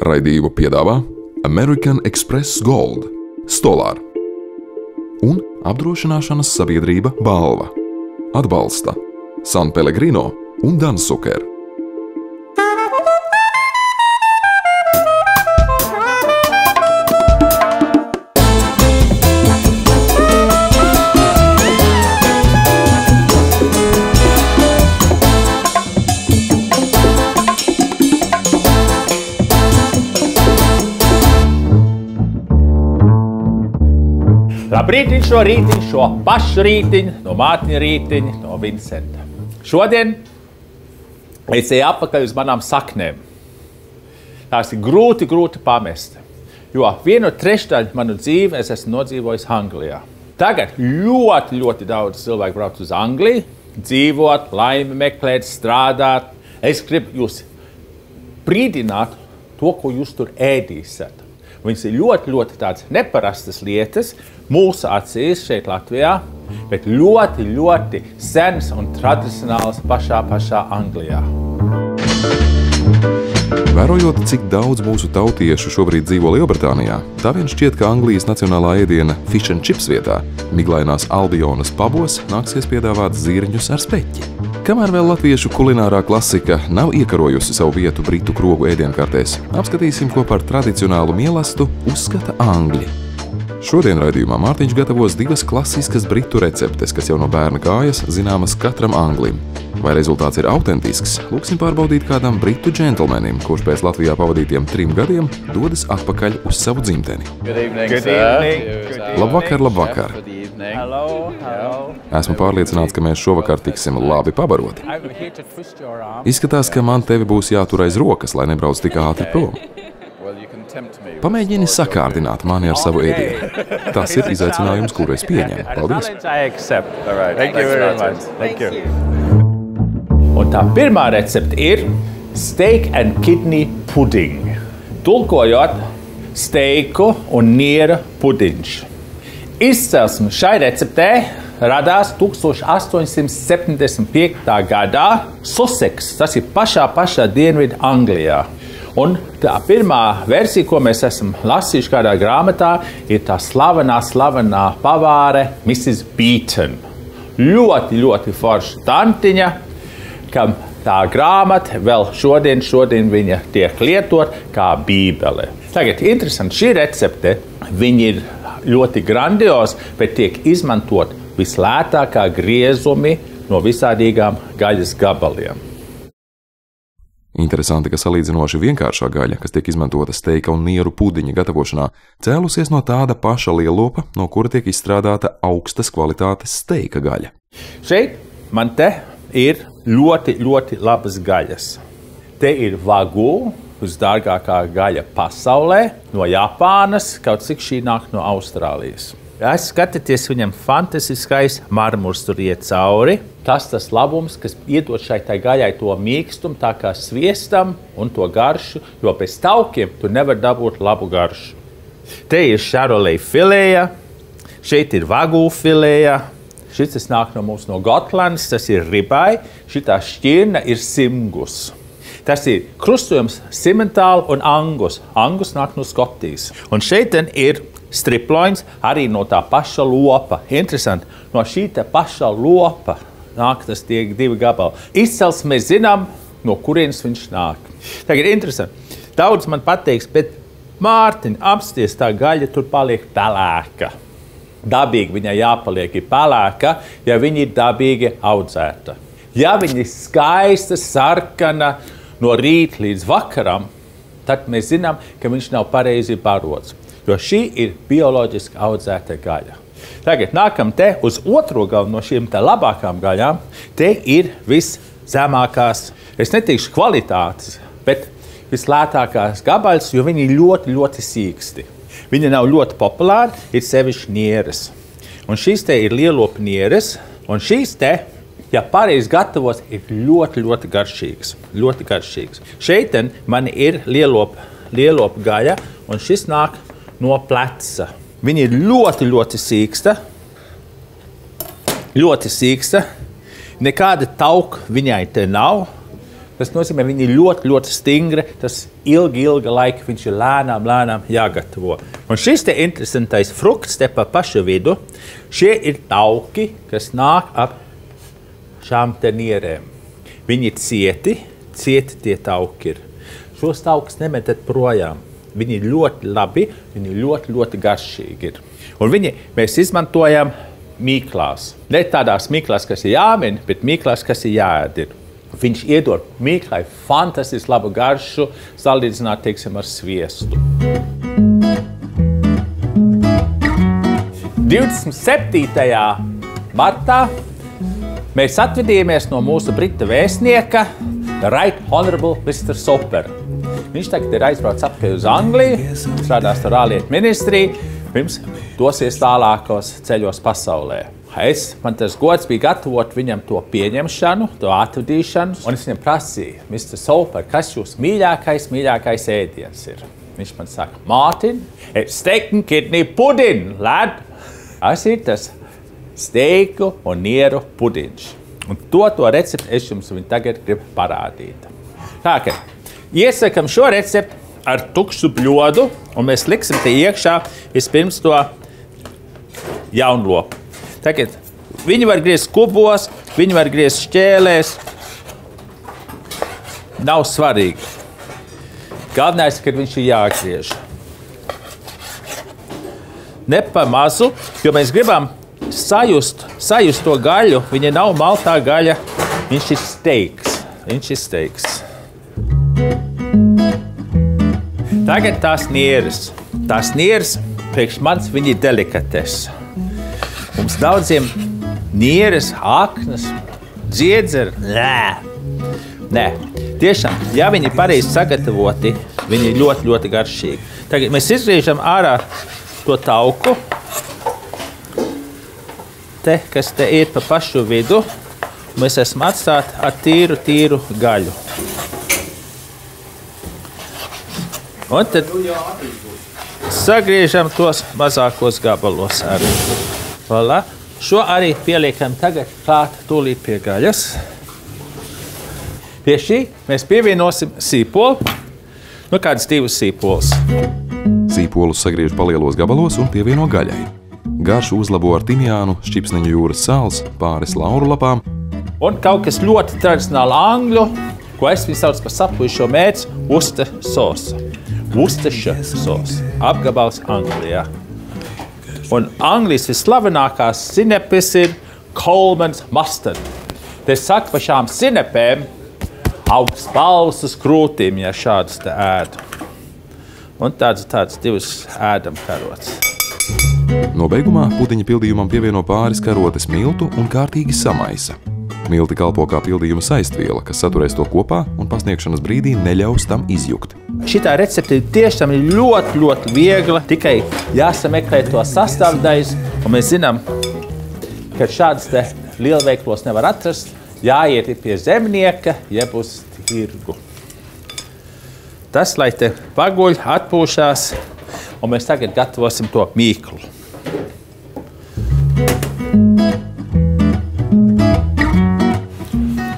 Raidījumu piedāvā American Express Gold, Stolar un apdrošināšanas sabiedrība Balva. Atbalsta San Pellegrino un Dansuker. Labrītiņ šo rītiņu, šo pašu rītiņu, no Mārtiņa rītiņa, no Vincenta. Šodien es eju atpakaļ uz manām saknēm. Tās ir grūti pamest, jo 1/3 manu dzīvi es esmu nodzīvojis Anglijā. Tagad ļoti daudz cilvēku brauc uz Angliju, dzīvot, laimi meklēt, strādāt. Es gribu jūs brīdināt to, ko jūs tur ēdīsiet. Viņas ir ļoti tādas neparastas lietas mūsu acīs šeit Latvijā, bet ļoti senas un tradicionālas pašā Anglijā. Vērojot, cik daudz mūsu tautiešu šobrīd dzīvo Lielbritānijā, tā vien šķiet, ka Anglijas nacionālā ēdiena fish and chips vietā miglainās Albionas pabos nāksies piedāvāt zirņus ar speķi. Kamēr vēl latviešu kulinārā klasika nav iekarojusi savu vietu britu krogu ēdienkartēs, apskatīsim, ko par tradicionālu mielastu uzskata angļi. Šodien raidījumā Mārtiņš gatavos divas klasiskas britu receptes, kas jau no bērna kājas zināmas katram anglim. Vai rezultāts ir autentisks, lūksim pārbaudīt kādam britu džentlmenim, kurš pēc Latvijā pavadītiem 3 gadiem dodas atpakaļ uz savu dzimteni. Labvakar! Hello. Esmu pārliecināts, ka mēs šovakar tiksim labi pabaroti. Izskatās, ka man tevi būs jātur aiz rokas, lai nebrauc tik ātri prom. Pamēģini sakārdināt mani ar savu ēdienu. Tas ir izaicinājums, kuru es pieņemu. Paldies! Un tā pirmā recepte ir steak and kidney pudding. Tulkojot, steiku un niera pudiņš. Izcelsme šai receptē radās 1875. gadā Sussex, tas ir pašā dienvidu Anglijā. Un tā pirmā versija, ko mēs esam lasījuši kādā grāmatā, ir tā slavenā pavāre Mrs. Beeton. Ļoti forša tantiņa, kam tā grāmata vēl šodien viņa tiek lietot kā bībele. Tagad interesanti, šī recepte, viņa ir ļoti grandioza, bet tiek izmantot vislētākā griezumi no visādīgām gaļas gabaliem. Interesanti, ka salīdzinoši vienkāršā gaļa, kas tiek izmantota steika un nieru pudiņa gatavošanā, cēlusies no tāda paša lielopa, no kura tiek izstrādāta augstas kvalitātes steika gaļa. Šeit man te ir ļoti labas gaļas. Te ir Wagyu, visdārgākā gaļa pasaulē, no Japānas, kaut cik šī nāk no Austrālijas. Skatieties, viņam fantastiskais marmurs tur iet cauri. Tas labums, kas iedod šai tai gaļai to mīkstumu, tā kā sviestam un to garšu, jo bez taukiem tu nevar dabūt labu garšu. Te ir Charolais filēja, šeit ir Wagyu filēja. Šis nāk no mums no Gotlandes, tas ir ribai, šitā šķirne ir simgus. Tas ir krustojums Simmentāla un Angus. Angus nāk no Skotijas. Un šeit ir striploins arī no tā paša lopa. Interesanti, no šī paša lopa nāk tas tie 2 gabali. Izcels mēs zinām, no kurienes viņš nāk. Tagad interesanti. Daudz man pateiks, bet Mārtiņ, apsties, tā gaļa tur paliek pelēka. Dabīgi viņai jāpaliek ir pelēka, ja viņa ir dabīgi audzēta. Ja viņa ir skaista, sarkana, no rīta līdz vakaram, tad mēs zinām, ka viņš nav pareizi barots, jo šī ir bioloģiski audzēta gaļa. Tagad nākam te uz otro galu no šīm te labākām gaļām. Te ir viszemākās, es neteikšu kvalitātes, bet vislētākās gabaļas, jo viņi ir ļoti sīksti. Viņi nav ļoti populāri, ir sevišķi nieres. Un šīs te ir lielopa nieres, un šīs te, ja pareizi gatavos, ir ļoti garšīgas. Ļoti garšīgas. Šeit man ir lielopa gaļa, un šis nāk no pleca. Viņa ir ļoti sīksta. Ļoti sīksta. Nekāda tauka viņai te nav. Tas nozīmē, viņi ir ļoti, ļoti stingri. Tas ilga laika viņš ir lēnām jāgatavo. Un šis te interesantais frukts te pa pašu vidu, šie ir tauki, kas nāk ap šām te nierēm. Viņi ir cieti tie tauki ir. Šos taukus nemetat projām. Viņi ir ļoti labi, viņi ir ļoti, ļoti garšīgi ir. Un mēs izmantojam mīklās. Ne tādās mīklās, kas ir jāmin, bet mīklās, kas ir jāēd. Viņš iedod mīklai fantastiski labu garšu, salīdzināt, teiksim, ar sviestu. 27. martā mēs atvedījāmies no mūsu brita vēstnieka Right Honorable Mr. Soper. Viņš tagad ir aizbraucis atpakaļ uz Angliju, strādās ar ārlietu ministriju, pirms dosies tālākos ceļos pasaulē. Man tas gods bija gatavot viņam to pieņemšanu, to atvedīšanu, un es viņam prasīju, Mr. Soper, kas jūs mīļākais ēdiens ir? Viņš man saka, Martin, steak and kidney pudding, lad. Tas ir tas steiku un nieru pudiņš. Un to recepti es jums tagad gribu parādīt. Tā, ka iesakam šo recepti ar tukšu bļodu, un mēs liksim te iekšā vispirms to jaunlopu. Tagad viņi var griezt kubos, viņi var griezt šķēlēs. Nav svarīgi. Galvenais, kad viņš ir jāgriež. Ne pa mazu, jo mēs gribam sajust to gaļu. Viņa nav maltā gaļa, viņš ir steiks. Tagad tās nieres. Tās nieres, priekš manis, viņi ir delikates. Mums daudziem nieres, aknas, dziedzeri. Nē. Tiešām, ja viņi ir pareizi sagatavoti, viņi ir ļoti, ļoti garšīgi. Tagad mēs izgriežam ārā to tauku, kas te ir pa pašu vidu. Mēs esam atstāti ar tīru gaļu. Un tad sagriežam tos mazākos gabalos arī. Voilà. Šo arī pieliekam tagad klāt tūlīt pie gaļas. Pie šī mēs pievienosim sīpolu, kādas 2 sīpolas. Sīpolus sagriež palielos gabalos un pievieno gaļai. Garšu uzlabo ar timjānu, šķipsniņu jūras sāls, pāris lauru lapām. Un kaut kas ļoti tradicionāli angļu, ko es viņu sauc par sapušo mērci, Worcester sauce. Worcestershire sauce. Apgabals Anglijā. Un Anglijas vislavenākās sinepes ir Coleman's mustard. Te saka par šām sinepēm augsts balvas uz krūtīm, ja šādas te ēdu. Un tādas 2 ēdam karotes. Nobeigumā pudiņa pildījumam pievieno pāris karotes miltu un kārtīgi samaisa. Milti kalpo kā pildījuma saistviela, kas saturēs to kopā un pasniegšanas brīdī neļaus tam izjukt. Šitā recepte tiešām ir ļoti, ļoti viegla, tikai jāsameklē to sastāvdaļas, un mēs zinām, ka šādas te lielveiklos nevar atrast, jāiet pie zemnieka, jeb uz tirgu. Tas, lai te paguļ, atpūšās, un mēs tagad gatavosim to mīklu.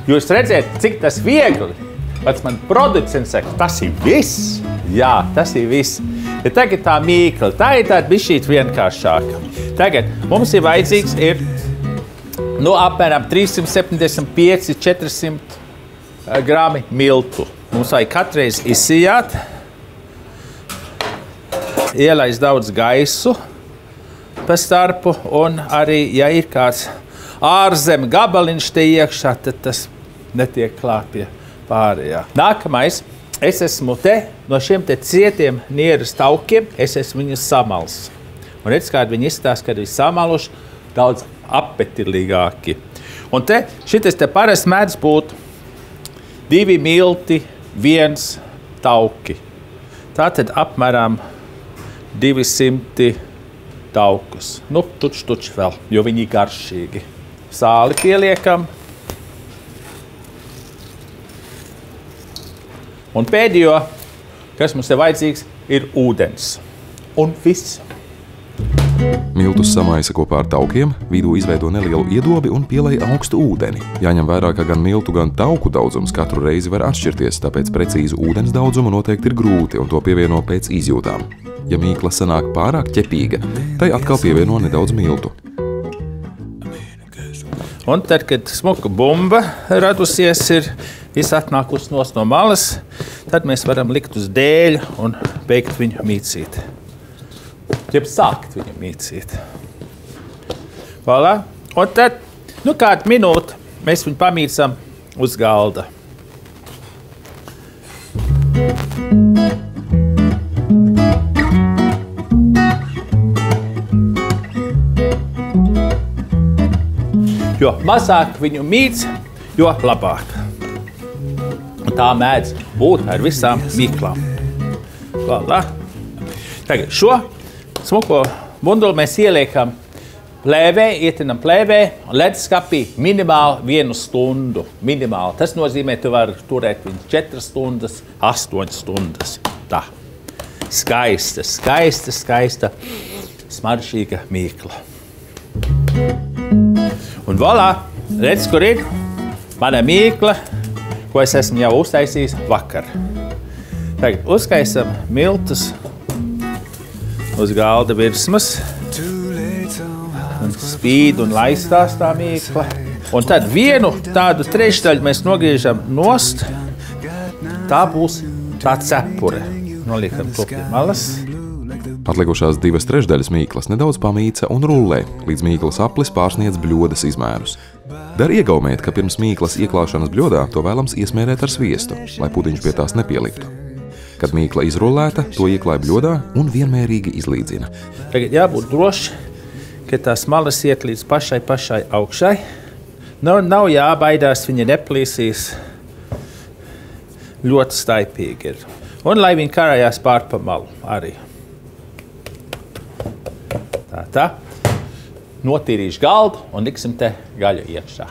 Jūs redzēt, cik tas viegli. Pats man producents saka, tas ir viss. Jā, tas ir viss. Bet tagad tā mīkla, tā ir tāda bišķīt vienkāršāka. Tagad mums ir vajadzīgs apmēram 375–400 grami miltu. Mums vajag katreiz izsijāt, ielaist daudz gaisu pa starpu, un arī, ja ir kāds ārzem gabaliņš te iekšā, tad tas netiek klāt pie pārējā. Nākamais, es esmu te no šiem te cietiem nieres taukiem, es esmu viņus samals. Un redz, kādi viņi izstās, kad viņi samaluši, daudz apetilīgāki. Un te, šitas te parasti mēdz būt 2 milti, 1 tauki. Tātad apmēram 200 taukus. Tuč vēl, jo viņi ir garšīgi. Sāli pieliekam. Un pēdējo, kas mums ir vajadzīgs, ir ūdens. Un viss. Miltus samaisa kopā ar taukiem, vidū izveido nelielu iedobi un pielej augstu ūdeni. Jāņem vērā, ka gan miltu, gan tauku daudzums katru reizi var atšķirties, tāpēc precīzu ūdens daudzumu noteikti ir grūti un to pievieno pēc izjūtām. Ja mīkla sanāk pārāk ķepīga, tai atkal pievieno nedaudz miltu. Un tad, kad smuka bumba radusies, ir viss atnākusi no malas, tad mēs varam likt uz dēļa un beigt viņu mīcīt. Jeb sākt viņu mīcīt. Voilà. Un tad, kādu minūti mēs viņu pamīcam uz galda. Jo mazāk viņu mīc, jo labāk. Un tā mēdz būt ar visām mīklām. Voilà. Tagad šo smuko bunduli mēs ieliekam plēvē, ietinam plēvē un leduskapī minimāli 1 stundu. Minimāli. Tas nozīmē, tu vari turēt viņu 4 stundas, 8 stundas. Tā. Skaista, smaržīga mīkla. Un voilà, redz, kur ir mana mīkla, ko es esmu jau uztaisījis vakar. Tagad uzkaisam miltus uz galda virsmas. Un spīd un laistās tā mīkla. Un tad vienu tādu trešdaļu mēs nogriežam nost. Tā būs tā cepure. Noliekam to pie malas. Atlikušās 2/3 mīklas nedaudz pamīca un rullē, līdz mīklas aplis pārsniedz bļodas izmērus. Dar iegaumēt, ka pirms mīklas ieklāšanas bļodā to vēlams iesmērēt ar sviestu, lai pudiņš pie tās nepieliktu. Kad mīkla izrullēta, to ieklāj bļodā un vienmērīgi izlīdzina. Tagad jābūt droši, ka tās malas iet līdz pašai augšai. Nav jābaidās, viņa neplīsīs. Ļoti staipīgi ir. Un lai viņi karājās pār pa malu arī. Tā. Notīrīšu galdu un liksim te gaļu iekšā.